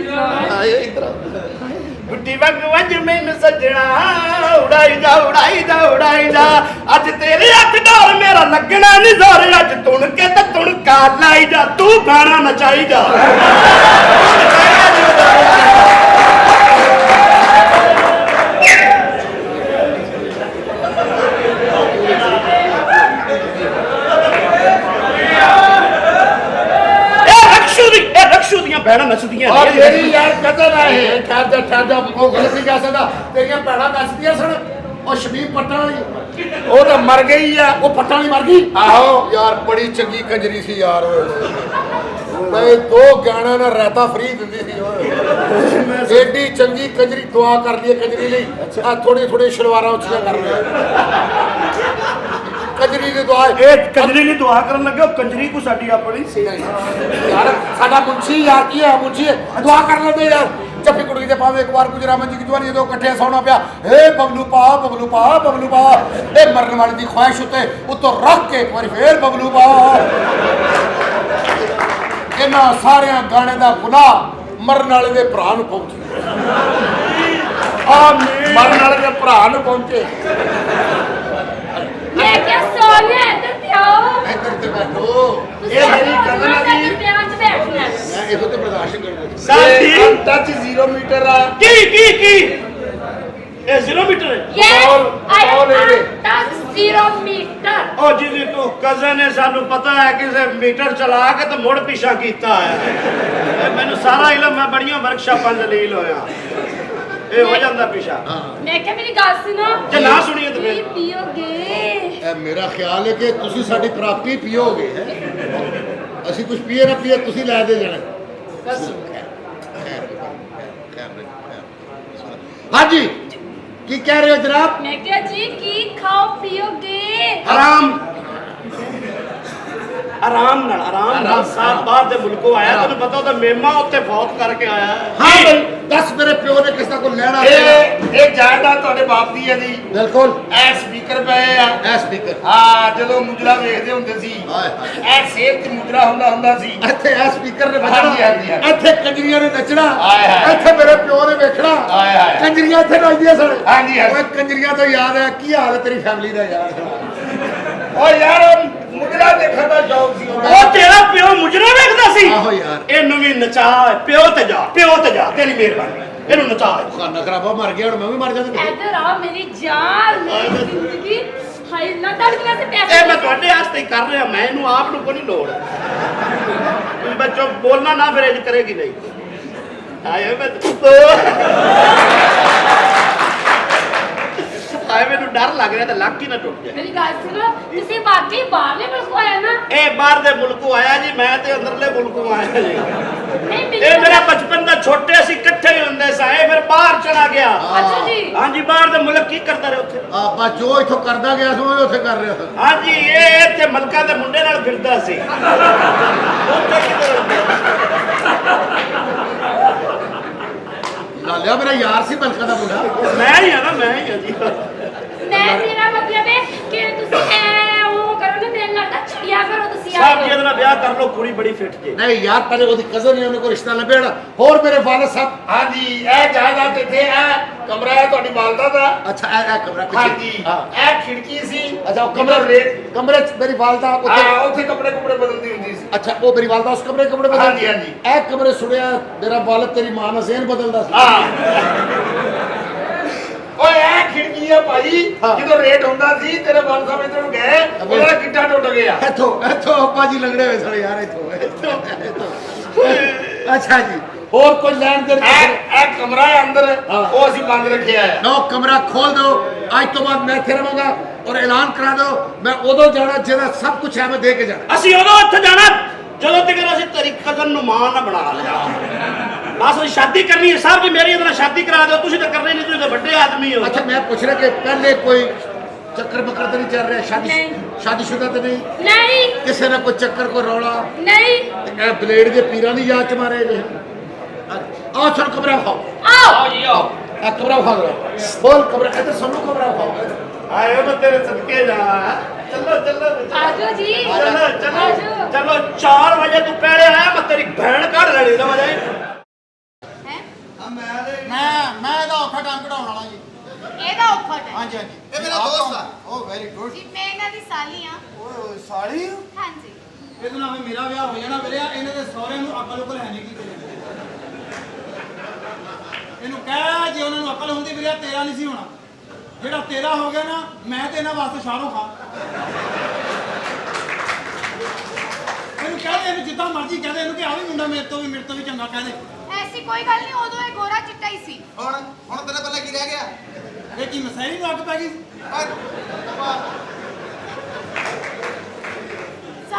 आए इधर। गुड्डी वांग वंज मैनू सजना उड़ाई जा उड़ाई जा उड़ाई जा। अज तेरे हथ डोर मेरा लगना नहीं जोर। अज तुण के ते तुणका लाई जा। तू गाना नचाई जा। रक्षु दियां भैणां नचदियां और मेरी यार कजन है ठहर जा वो गलत नहीं कह सकता। तेरियां भैणां नचदियां सन। ਉਹ ਸ਼ਮੀਮ ਪੱਟਾਂ ਵਾਲੀ ਉਹ ਤਾਂ ਮਰ ਗਈ ਆ। ਉਹ ਪੱਟਾਂ ਵਾਲੀ ਮਰ ਗਈ। ਆਹੋ ਯਾਰ ਬੜੀ ਚੰਗੀ ਕੰਜਰੀ ਸੀ ਯਾਰ। ਓਏ ਦੋ ਗਾਣਾ ਨਾਲ ਰਾਤਾ ਫਰੀ ਦਿੰਦੀ ਸੀ ਓਏ। ਏਡੀ ਚੰਗੀ ਕੰਜਰੀ। ਦੁਆ ਕਰ ਲਈ ਕੰਜਰੀ ਲਈ। ਆ ਥੋੜੀ ਥੋੜੀ ਸ਼ਲਵਾਰਾਂ ਉੱਚੀਆਂ ਕਰ ਲੈ। ਕੰਜਰੀ ਦੀ ਦੁਆ। ਇਹ ਕੰਜਰੀ ਲਈ ਦੁਆ ਕਰਨ ਲੱਗੇ। ਉਹ ਕੰਜਰੀ ਕੋ ਸਾਡੀ ਆਪਣੀ ਸੀ ਯਾਰ ਸਾਡਾ ਮੁੰਸ਼ੀ ਯਾਰ ਕੀ ਹੈ ਮੁੰਸ਼ੀ ਦੁਆ ਕਰ ਲੈਂਦੇ ਯਾਰ। ਚੱਪੀ ਕੁੜੀ ਦੇ ਪਾਵੇ ਇੱਕ ਵਾਰ ਗੁਜਰਾਮਨ ਜੀ ਦੀ ਦੁਆਰੀ ਜਦੋਂ ਇਕੱਠੇ ਸੌਣਾ ਪਿਆ। ਏ ਬਬਲੂ ਪਾ ਬਬਲੂ ਪਾ ਬਬਲੂ ਪਾ। ਇਹ ਮਰਨ ਵਾਲੀ ਦੀ ਖੁਆਇਸ਼ ਉੱਤੋਂ ਰੱਖ ਕੇ ਇੱਕ ਵਾਰੀ ਫੇਰ ਬਬਲੂ ਪਾ। ਇਹਨਾਂ ਸਾਰਿਆਂ ਗਾਣੇ ਦਾ ਗੁਨਾਹ ਮਰਨ ਵਾਲੇ ਦੇ ਭਰਾ ਨੂੰ ਪਹੁੰਚੇ। ਆਮੀਨ। ਮਰਨ ਵਾਲੇ ਦੇ ਭਰਾ ਨੂੰ ਪਹੁੰਚੇ। मैं क्या सोने इधर पे आओ ਇੱਧਰ ਤੇ ਬੈਠੋ ਇਹ ਮੇਰੀ ਕਜ਼ਨ ਆ ਜੀ ध्यान से बैठना ਮੈਂ ਇਹੋ ਤੇ ਬਰਦਾਸ਼ਤ ਨਹੀਂ ਕਰਦਾ ਸਾਡੀ ਟੱਚ 0 ਮੀਟਰ ਆ ਕੀ ਇਹ 0 ਮੀਟਰ ਹੈ Yes, I all am in touch 0 meter. ਉਹ ਜਿਹਦੀ ਤੂੰ ਕਜ਼ਨ ਨੇ ਸਾਨੂੰ ਪਤਾ ਹੈ ਕਿਸੇ ਮੀਟਰ ਚਲਾ ਕੇ ਤੇ ਮੁੜ ਪਿਛਾ ਕੀਤਾ ਹੈ ਇਹ ਮੈਨੂੰ ਸਾਰਾ ਇਲਮ ਮੈਂ ਬੜੀਆਂ ਵਰਕਸ਼ਾਪਾਂ ਦਲੀਲ ਹੋਇਆ ਇਹ ਹੋ ਜਾਂਦਾ ਪਿਛਾ मैं क्या मेरी गाल सुनो ਜੇ ਨਾ ਸੁਣੀਏ ਤਾਂ ਫਿਰ पियोगे ਇਹ ਮੇਰਾ ਖਿਆਲ ਹੈ ਕਿ ਤੁਸੀਂ ਸਾਡੀ ਪ੍ਰਾਪਤੀ ਪੀਓਗੇ ਅਸੀਂ ਕੁਝ ਪੀਏ ਨਾ ਪੀਏ ਤੁਸੀਂ ਲੈ ਦੇ ਜਾਣਾ ਹਾਂਜੀ ਕੀ ਕਹਿ ਰਹੇ ਹੋ ਜਨਾਬ मैं क्या जी की खाओ पियोगे ਆਰਾਮ ਨਾਲ ਸਾਹ ਬਾਹਰ ਦੇ ਮੁਲਕੋਂ ਆਇਆ ਤੈਨੂੰ ਪਤਾ ਉਹਦਾ ਮੇਮਾ ਉੱਤੇ ਫੌਤ ਕਰਕੇ ਆਇਆ ਹਾਂ ਬਈ ਦੱਸ ਮੇਰੇ ਪਿਓ ਨੇ ਕਿਸ ਦਾ ਕੋਈ ਲੈਣਾ ਇਹ ਜਾਇਦਾਦ ਤੁਹਾਡੇ ਬਾਪ ਦੀ ਹੈ ਜੀ ਬਿਲਕੁਲ ਇਹ ਸਪੀਕਰ ਪਏ ਆ ਐ ਸਪੀਕਰ ਹਾਂ ਜਦੋਂ ਮੁਜਰਾ ਵੇਖਦੇ ਹੁੰਦੇ ਸੀ ਹਾਏ ਹਾਏ ਇਹ ਸੇਬ ਚ ਮੁਜਰਾ ਹੁੰਦਾ ਸੀ ਇੱਥੇ ਐ ਸਪੀਕਰ ਨੇ ਹਾਂਜੀ, ਹਾਂਜੀ, ਵੱਜਣਾ ਹਾਂਜੀ। ਇੱਥੇ ਕੰਜਰੀਆਂ ਨੇ ਨੱਚਣਾ ਹਾਏ, ਹਾਏ। ਇੱਥੇ ਮੇਰੇ ਪਿਓ ਨੇ ਵੇਖਣਾ ਹਾਏ, ਹਾਏ। ਕੰਜਰੀਆਂ ਇੱਥੇ ਨੱਚਦੀਆਂ ਸਨ ਹਾਂਜੀ, ਹਾਂਜੀ। ਓਏ ਕੰਜਰੀਆਂ ਤੋਂ ਯਾਦ ਹੈ ਕੀ ਹਾਲ ਹੈ ਤੇਰੀ ਫੈਮਿਲੀ ਦਾ ਯਾਰ ਓ ਯਾਰ ਮੁਜਰਾ ਦੇਖਣ ਦਾ ਸ਼ੌਕ ਸੀ ਉਹਦਾ। ਉਹ ਤੇਰਾ ਪਿਓ ਮੁਜਰਾ ਵੇਖਦਾ ਸੀ ਆਹੋ ਯਾਰ ਇਹਨੂੰ ਵੀ ਨਚਾ ਪਿਓ ਤੇ ਜਾ ਤੇਰੀ ਮਿਹਰਬਾਨੀ ਇਹਨੂੰ ਨਚਾ ਖਾਨਾ ਖਰਾਬਾ ਮਰ ਗਿਆ ਹੁਣ ਮੈਂ ਵੀ ਮਰ ਜਾਂਦਾ इधर आओ मेरी जान मेरी जिंदगी हाय ना तड़कने से ਇਹ पैसे ਮੈਂ ਤੁਹਾਡੇ ਵਾਸਤੇ ਹੀ ਕਰ ਰਿਹਾ ਮੈਂ ਇਹਨੂੰ ਆਪ ਨੂੰ ਕੋਈ ਨਹੀਂ ਲੋੜ ਤੁਸੀਂ ਬੱਚੋ ਬੋਲਣਾ ਨਾ ਫਿਰ ਇਹ ਕਰੇਗੀ ਨਹੀਂ ਆਏ ਮੈਂ ਆਏ ਮੈਨੂੰ ਡਰ ਲੱਗ ਰਿਹਾ ਤੇ ਲੱਕ ਹੀ ਨਾ ਟੁੱਟ ਜਾਏ मेरी गाल सुनो किसी बात की बाहर मुल्क आया ना ਇਹ ਬਾਹਰ ਦੇ ਮੁਲਕੋਂ ਆਇਆ ਜੀ ਮੈਂ ਤੇ ਅੰਦਰਲੇ ਮੁਲਕੋਂ ਆਇਆ ਜੀ नहीं ਇਹ ਮੇਰਾ ਬਚਪਨ ਦਾ ਛੋਟੇ ਅਸੀਂ ਇਕੱਠੇ ਹੀ ਹੁੰਦੇ ਸਾਂ ਇਹ ਫਿਰ ਬਾਹਰ ਚਲਾ ਗਿਆ अच्छा जी ਹਾਂਜੀ ਬਾਹਰ ਦੇ ਮੁਲਕ ਕੀ ਕਰਦਾ ਰਿਹਾ ਉੱਥੇ ਆਪਾਂ ਜੋ ਇਥੋਂ ਕਰਦਾ ਗਿਆ ਸੀ ਉਹ ਉੱਥੇ ਕਰ ਰਿਹਾ ਸੀ ਹਾਂਜੀ ਇਹ ਇੱਥੇ ਮਲਕਾਂ ਦੇ ਮੁੰਡੇ ਨਾਲ ਫਿਰਦਾ ਸੀ ਉੱਥੇ ਕਿਧਰ ਲਾਲਿਆ ਮੇਰਾ ਯਾਰ ਸੀ ਬਲਕਾ ਦਾ ਮੁੰਡਾ ਮੈਂ ਹੀ ਆ ਨਾ ਮੈਂ ਹੀ ਆ ਜੀ मैं मेरा मतलब है कि तुसी ऐ वो करो ना दिल लगदा छड़िया करो तुसी ਸਾਹਿਬ ਜੀ ਇਹਦੇ ਨਾਲ ਵਿਆਹ ਕਰ ਲਓ ਕੁੜੀ ਬੜੀ ਫਿੱਟ ਜੇ ਨਹੀਂ ਯਾਰ ਪਹਿਲੇ ਉਹਦੀ ਕਜ਼ਨ ਨੇ ਉਹਨੇ ਕੋਈ ਰਿਸ਼ਤਾ ਲੱਭਿਆ ਹੋਰ ਮੇਰੇ ਵਾਲਦ ਸਾਹਿਬ ਹਾਂਜੀ ਇਹ ਜਾਇਦਾਦ ਇੱਥੇ ਹੈ ਕਮਰਾ ਹੈ ਤੁਹਾਡੀ ਵਾਲਦਾ ਦਾ ਅੱਛਾ ਇਹ ਕਮਰਾ ਪਿੱਛੇ ਹਾਂਜੀ ਹਾਂ ਇਹ ਖਿੜਕੀ ਸੀ ਅੱਛਾ ਉਹ ਕਮਰੇ ਚ ਮੇਰੀ ਵਾਲਦਾ ਉੱਥੇ ਹਾਂ ਉੱਥੇ ਕੱਪੜੇ ਬਦਲਦੀ ਹੁੰਦੀ ਸੀ ਅੱਛਾ ਉਹ ਮੇਰੀ ਵਾਲਦਾ ਉਸ ਕਮਰੇ ਬਦਲ ਹਾਂਜੀ, ਹਾਂਜੀ। ਇਹ ਕਮਰੇ ਸੁਣਿਆ ਮੇਰਾ ਵਾਲਦ ਤੇਰੀ ਮਾਂ ਨਾਲ ਜ਼ਹਿਨ ਬਦਲਦਾ ਸੀ ਹਾਂ ਓਏ ਇਹ ਖਿੜਕੀ ਆ ਭਾਈ ਹਾਂ। ਜਦੋਂ ਰੇਟ ਹੁੰਦਾ ਸੀ ਤੇਰੇ ਵਾਲ ਸਾਹਿਬ ਇੱਧਰ ਨੂੰ ਗਏ ਉਹਦਾ ਕਿੱਟਾ ਟੁੱਟ ਗਿਆ ਇੱਥੋਂ ਅੱਪਾ ਜੀ ਲੰਗੜੇ ਹੋਏ ਸਨ ਯਾਰ ਇੱਥੋਂ ਅੱਛਾ ਜੀ ਹੋਰ ਕੋਈ ਲੈਣ ਦੇਣ ਇਹ ਕਮਰਾ ਹੈ ਅੰਦਰ ਹਾਂ। ਉਹ ਅਸੀਂ ਬੰਦ ਰੱਖਿਆ ਹੈ ਨੋ ਕਮਰਾ ਖੋਲ ਦੋ ਅੱਜ ਤੋਂ ਬਾਅਦ ਮੈਂ ਇੱਥੇ ਰਵਾਂਗਾ ਔਰ ਐਲਾਨ ਕਰਾ ਦੋ ਮੈਂ ਉਦੋਂ ਜਾਣਾ ਜਿਹੜਾ ਸਭ ਕੁਝ ਹੈ ਮੈਂ ਦੇ ਕੇ ਜਾਣਾ ਅਸੀਂ ਉਦੋਂ ਉੱਥੇ ਜਾਣਾ ਜਦੋਂ ਤੱਕ ਅਸੀਂ ਤੇਰੀ ਕਜ਼ਨ ਨੂੰ ਮਾਂ ਨਾ ਬਣਾ ਲਿਆ ਬਸ ਉਹ ਸ਼ਾਦੀ ਕਰਨੀ ਹੈ ਸਾਹਿਬ ਜੀ ਮੇਰੀ ਇਹਦੇ ਨਾਲ ਸ਼ਾਦੀ ਕਰਾ ਦਿਓ ਤੁਸੀਂ ਤਾਂ ਕਰਨੀ ਨਹੀਂ ਤੁਸੀਂ ਤਾਂ ਵੱਡੇ ਆਦਮੀ ਹੋ ਅੱਛਾ ਮੈਂ ਪੁੱਛ ਰਿਹਾ ਕਿ ਪਹਿਲੇ ਕੋਈ ਚੱਕਰ ਬੱਕਰ ਤਾਂ ਨਹੀਂ ਚੱਲ ਰਿਹਾ ਨਹੀਂ। ਸ਼ਾਦੀशुदा ਤਾਂ ਨਹੀਂ नहीं ਕਿਸੇ ਨਾਲ ਕੋਈ ਚੱਕਰ ਕੋਈ ਰੌਲਾ नहीं ਤੇ ਇਹ ਬਲੇਡ ਦੇ ਪੀਰਾਂ ਦੀ ਯਾਦ ਚ ਮਾਰੇ ਜੇ ਆਹ ਚਲ ਕਮਰਾ ਖਾਓ आओ ਆਓ ਜੀ ਆਓ ਇਹ ਕਮਰਾ ਖਾ ਲਓ ਬੋਲ ਕਮਰਾ ਇੱਧਰ ਸਾਨੂੰ ਕਮਰਾ ਖਾਓ ਆਏ ਮੈਂ ਤੇਰੇ ਸਦਕੇ ਜਾ ਚਲੋ आजो जी ਚਲੋ 4 ਵਜੇ ਤੂੰ ਪਹਿਲੇ ਆਇਆ ਮੈਂ ਤੇਰੀ ਭੈਣ ਕੱਢ ਲੈਣੀ ਸਮਝ ਆਈ हैं ਮੈਂ ਇਹਦਾ ਔਖਾ ਟਾਈਮ ਕਢਾਉਣ ਵਾਲਾ ਜੀ एदा ऑफर है ਹਾਂਜੀ ਇਹ ਮੇਰਾ ਦੋਸਤ ਆ ਓ ਵੈਰੀ ਗੁੱਡ जी मैं इना दी साली हां ਓਏ ਸਾਲੀ हां जी ਇਹਦੇ ਨਾਲ ਮੇਰਾ ਵਿਆਹ ਹੋ ਜਾਣਾ ਵੀਰੇ ਇਹਨਾਂ ਦੇ ਸਹੁਰੇ ਨੂੰ ਅਕਲ ਉਕਲ ਹੈ ਨਹੀਂ ਕੀ ਕਰੇ ਇਹਨੂੰ ਕਹਿ ਜੇ ਉਹਨਾਂ ਨੂੰ ਅਕਲ ਹੁੰਦੀ ਵੀਰੇ ਤੇਰਾ ਨਹੀਂ ਸੀ ਹੋਣਾ ਜਿਹੜਾ ਤੇਰਾ ਹੋ ਗਿਆ ਨਾ ਮੈਂ ਤੇ ਇਹਨਾਂ ਵਾਸਤੇ ਸ਼ਾਹਰੁਖ ਖਾਨ ਇਹਨੂੰ ਕਹਦੇ ਇਹਨੂੰ ਜਿੱਦਾਂ ਮਰਜ਼ੀ ਕਹਦੇ ਇਹਨੂੰ ਕਿ ਆ ਵੀ ਮੁੰਡਾ ਮੇਰੇ ਤੋਂ ਵੀ ਚੰਗਾ ਕਹਦੇ ऐसी कोई गल नहीं ओदो ए गोरा चिट्टा ही सी ਹੁਣ ਤੇਰੇ ਪੱਲੇ ਕੀ ਰਹਿ ਗਿਆ ਇਹ ਕੀ ਮਸਾਈ ਨੂੰ ਅੱਗ ਪੈ ਗਈ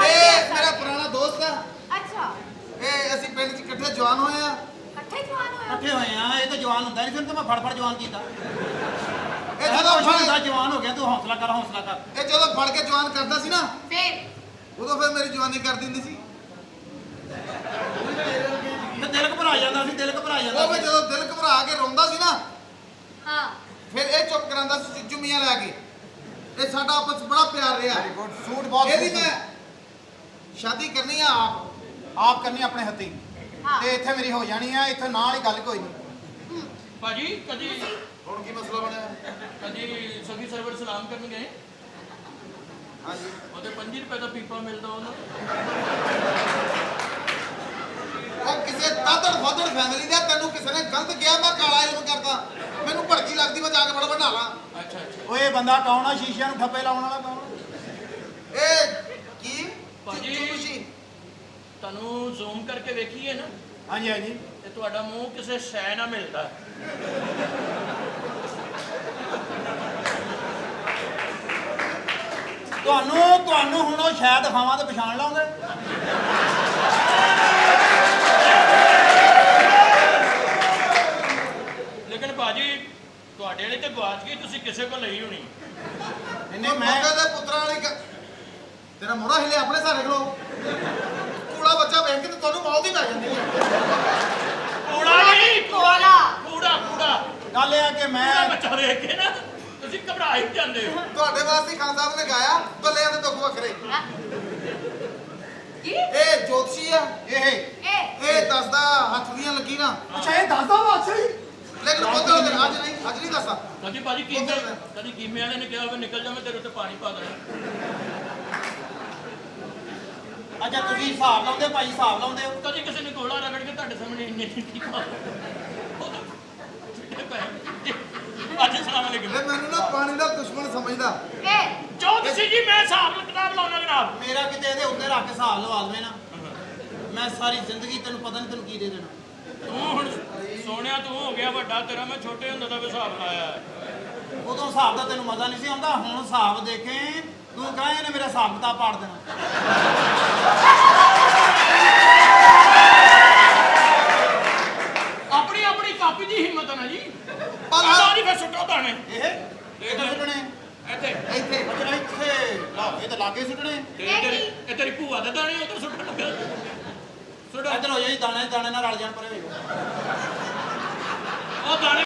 ਇਹ ਮੇਰਾ ਪੁਰਾਣਾ ਦੋਸਤ ਆ अच्छा ਇਹ ਅਸੀਂ ਪਿੰਡ 'ਚ ਇਕੱਠੇ ਜਵਾਨ ਹੋਏ ਆ इकट्ठे जवान होए ਇਕੱਠੇ ਹੋਏ ਆ ਇਹ ਤਾਂ ਜਵਾਨ ਹੁੰਦਾ ਨਹੀਂ ਫਿਰ ਤਾਂ ਮੈਂ ਫੜ ਜਵਾਨ ਕੀਤਾ ਇਹ ਜਦੋਂ ਜਵਾਨ ਹੋ ਗਿਆ ਤੂੰ ਹੌਸਲਾ ਕਰ ਇਹ ਜਦੋਂ ਫੜ ਕੇ ਜਵਾਨ ਕਰਦਾ ਸੀ ਨਾ फिर ਉਦੋਂ ਫਿਰ ਮੇਰੀ ਜਵਾਨੀ ਕਰ ਦਿੰਦੀ ਸੀ ਤੇ ਦਿਲ ਘਬਰਾ ਜਾਂਦਾ ਸੀ ਉਹ ਵੀ ਜਦੋਂ ਦਿਲ ਘਬਰਾ ਕੇ ਰੋਂਦਾ ਸੀ ਨਾ हां ਫਿਰ ਇਹ ਚੁੱਪ ਕਰਾਂਦਾ ਸੀ ਜੁਮੀਆਂ ਲੈ ਕੇ ਇਹ ਸਾਡਾ ਆਪਸ 'ਚ ਬੜਾ ਪਿਆਰ ਰਿਹਾ ਸੂਟ ਬਹੁਤ ਇਹਦੀ ਮੈਂ ਸ਼ਾਦੀ ਕਰਨੀ ਆ ਆਪ ਕਰਨੀ ਆਪਣੇ ਹੱਥੀਂ हाँ ਤੇ ਇੱਥੇ ਮੇਰੀ ਹੋ ਜਾਣੀ ਆ ਇੱਥੇ ਨਾਲ ਹੀ ਗੱਲ ਕੋਈ ਨਹੀਂ ਭਾਜੀ ਕਦੀ ਹੁਣ ਕੀ ਮਸਲਾ ਬਣਿਆ ਕਦੀ ਸਗੀ ਸਰਵਰ ਸਲਾਮ ਕਰਨ ਗਏ ਹਾਂਜੀ ਉਹਦੇ 5 ਰੁਪਏ ਦਾ ਪੀਪਾ ਮਿਲਦਾ ਉਹਨਾਂ ਉਹ ਕਿਸੇ ਤਾਦੜ ਫਾਦੜ ਫੈਮਿਲੀ ਦਾ ਤੈਨੂੰ ਕਿਸੇ ਨੇ ਗਲਤ ਕਿਹਾ ਮੈਂ ਕਾਲਾ ਇਲਮ ਕਰਦਾ ਮੈਨੂੰ ਭੜਕੀ ਲੱਗਦੀ ਮੈਂ ਜਾ ਕੇ ਬੜਾ ਲਾ ਅੱਛਾ ਅੱਛਾ ਓਏ ਬੰਦਾ ਕੌਣ ਆ ਸ਼ੀਸ਼ਿਆਂ ਨੂੰ ਠੱਪੇ ਲਾਉਣ ਵਾਲਾ ਕੌਣ? ਇਹ ਕੀ ਭਾਜੀ। ਤੁਸੀਂ ਤੁਹਾਨੂੰ ਜ਼ੂਮ ਕਰਕੇ ਵੇਖੀਏ ਨਾ ਹਾਂਜੀ ਹਾਂਜੀ ਤੇ ਤੁਹਾਡਾ ਮੂੰਹ ਕਿਸੇ ਸ਼ੈ ਨਾਲ ਮਿਲਦਾ ਤੁਹਾਨੂੰ ਹੁਣ ਉਹ ਸ਼ਾਇਦ ਦਿਖਾਵਾਂ ਤੇ ਪਛਾਣ ਲਾਉਂਗੇ। ਲੇਕਿਨ ਭਾਜੀ ਤੁਹਾਡੇ ਵਾਲੀ ਤੇ ਗਵਾਚ ਗਈ ਤੁਸੀਂ ਕਿਸੇ ਕੋਲ ਲਈ ਹੋਣੀ ਨਹੀਂ ਮੈਂ ਦੇ ਪੁੱਤਰਾਂ ਵਾਲੀ ਤੇਰਾ ਮੋੜਾ ਹਿਲੇ ਆਪਣੇ ਸਾਰੇ ਖਲੋ ਕੂੜਾ ਬੱਚਾ ਵੇਖ ਕੇ ਤੇ ਤੁਹਾਨੂੰ ਮੌਤ ਹੀ ਪੈ ਜਾਂਦੀ ਹੈ ਕੂੜਾ ਨਹੀਂ ਕੋਲਾ ਕੂੜਾ ਕੂੜਾ ਗੱਲ ਇਹ ਆ ਕਿ ਮੈਂ ਕੂੜਾ ਬੱਚਾ ਵੇਖ ਕੇ ਨਾ ਤੁਸੀਂ ਘਬਰਾ ਹੀ ਜਾਂਦੇ ਹੋ ਤੁਹਾਡੇ ਵਾਸਤੇ ਖਾਨ ਸਾਹਿਬ ਨੇ ਗਾਇਆ ਬੱਲਿਆਂ ਦੇ ਦੁੱਖ ਵੱਖਰੇ ਕੀ ਇਹ ਜੋਤਸ਼ੀ ਆ ਇਹ ਇਹ ਦੱਸਦਾ ਹੱਥ ਦੀਆਂ ਲਕੀਰਾਂ ਅੱਛਾ ਇਹ ਦੱਸਦਾ ਵਾ ਅੱਛਾ ਜੀ। ਲੇਕਿਨ ਪੁੱਤਰ ਅੱਜ ਨਹੀਂ ਦੱਸਦਾ ਕਦੀ ਭਾਜੀ ਕੀਮੇ ਕਦੀ ਕੀਮੇ ਵਾਲੇ ਨੇ ਕਿਹਾ ਵੀ ਨਿਕਲ ਜਾ ਮੈਂ ਤੇਰੇ ਉੱਤੇ ਪਾਣੀ ਪਾ ਦੇਣਾ ਅੱਛਾ ਤੁਸੀਂ ਹਿਸਾਬ ਲਾਉਂਦੇ ਭਾਈ ਹਿਸਾਬ ਲਾਉਂਦੇ ਹੋ। ਕਦੀ ਕਿਸੇ ਨੇ ਗੋਲਾ ਰਗੜ ਕੇ ਤੁਹਾਡੇ ਸਾਹਮਣੇ ਇੰਨੇ ਠੀਕ ਆ ਅੱਜ ਸਲਾਮ ਅਲੈਕੁਮ ਇਹ ਮੈਨੂੰ ਨਾ ਪਾਣੀ ਦਾ ਦੁਸ਼ਮਣ ਸਮਝਦਾ ਜੋ ਤੁਸੀਂ ਜੀ ਮੈਂ ਹਿਸਾਬ ਕਿਤਾਬ ਲਾਉਣਾ ਜਨਾਬ ਮੇਰਾ ਕਿਤੇ ਇਹਦੇ ਉੱਤੇ ਰੱਖ ਕੇ ਹਿਸਾਬ ਲਵਾ ਲਵੇ ਨਾ ਮੈਂ ਸਾਰੀ ਜ਼ਿੰਦਗੀ ਤੈਨੂੰ ਪਤਾ ਨਹੀਂ ਤੈਨੂੰ ਕੀ ਦੇ ਦੇਣਾ। ਤੂੰ ਹੁਣ ਸੋਹਣਿਆ ਤੂੰ ਹੋ ਗਿਆ ਵੱਡਾ ਤੇਰਾ ਮੈਂ ਛੋਟੇ ਹੁੰਦਾ ਦਾ ਵੀ ਹਿਸਾਬ ਲਾਇਆ ਹੈ। ਉਦੋਂ ਹਿਸਾਬ ਦਾ ਤੈਨੂੰ ਮਜ਼ਾ ਨਹੀਂ ਸੀ ਆਉਂਦਾ ਹੁਣ ਹਿਸਾਬ ਦੇਖੇ ਤੂੰ ਕਹਾਂ ਇਹਨੇ ਮੇਰਾ ਹਿਸਾਬ ਕਿਤਾਬ ਪਾੜ ਦੇਣਾ। ਆਪਣੀ ਆਪਣੀ ਕਾਪੀ ਦੀ ਹਿੰਮਤ ਹੈ ਨਾ ਜੀ ਪਰ ਆਹ ਫਿਰ ਸੁੱਟੋ ਦਾਣੇ ਇਹ ਤਾਂ ਸੁੱਟਣੇ ਇੱਥੇ ਇੱਥੇ ਅੱਛਾ ਇੱਥੇ ਲਾ ਇਹ ਤਾਂ ਲਾਗੇ ਸੁੱਟਣੇ। ਇਹ ਤੇਰੀ ਭੂਆ ਦੇ ਦਾਣੇ ਉਹ ਤਾਂ ਸੁੱਟਣ ਲੱਗਾ ਸੁੱਟੋ ਇੱਧਰ ਹੋ ਜਾਈ ਦਾਣੇ ਦਾਣੇ ਨਾਲ ਰਲ ਜਾਣ ਪਰੇ ਹੋਈ ਉਹ ਦਾਣੇ